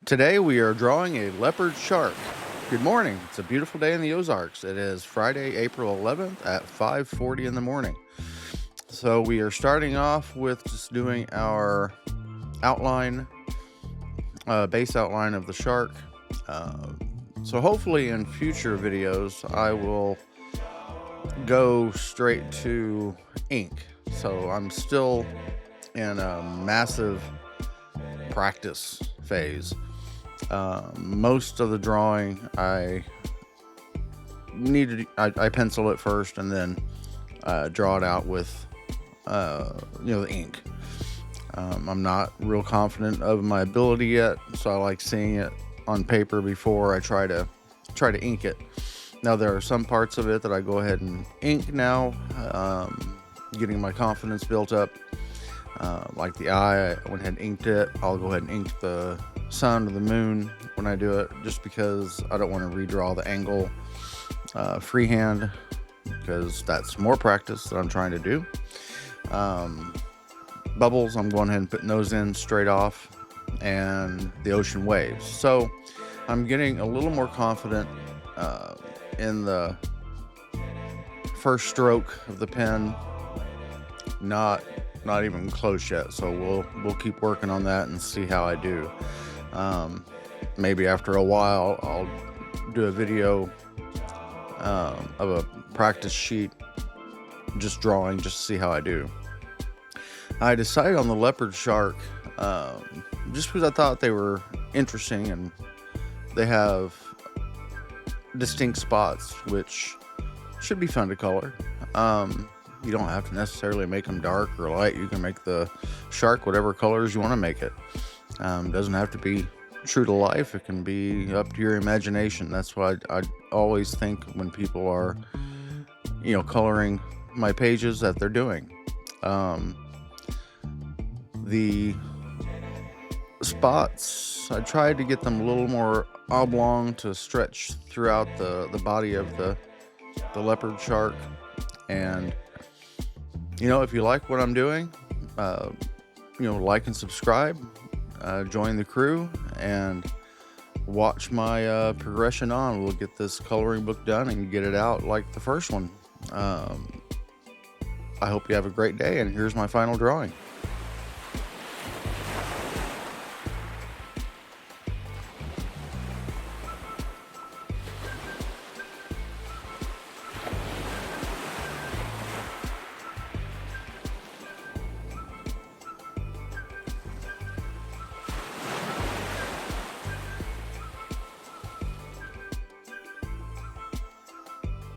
Today we are drawing a leopard shark. Good morning. It's a beautiful day in the Ozarks. It is Friday, April 11th at 5:40 in the morning. So we are starting off with just doing our outline, base outline of the shark. So hopefully in future videos I will go straight to ink. So I'm still in a massive practice phase. Most of the drawing I pencil it first and then draw it out with the ink. I'm not real confident of my ability yet, so I like seeing it on paper before I try to ink it. Now there are some parts of it that I go ahead and ink now, getting my confidence built up. Like the eye, I went ahead and inked it. I'll go ahead and ink the sun or the moon when I do it, just because I don't want to redraw the angle freehand, because that's more practice that I'm trying to do. Bubbles, I'm going ahead and putting those in straight off, and the ocean waves. So I'm getting a little more confident in the first stroke of the pen. Not even close yet, so we'll keep working on that and see how I do. Maybe after a while I'll do a video of a practice sheet, just drawing, just to see how I do. I decided on the leopard shark just because I thought they were interesting and they have distinct spots, which should be fun to color. You don't have to necessarily make them dark or light. You can make the shark whatever colors you want to make it. Doesn't have to be true to life. It can be up to your imagination. That's why I always think when people are, coloring my pages, that they're doing. The spots, I tried to get them a little more oblong to stretch throughout the body of the leopard shark. And if you like what I'm doing, like and subscribe, join the crew, and watch my progression on. We'll get this coloring book done and get it out like the first one. I hope you have a great day, and here's my final drawing.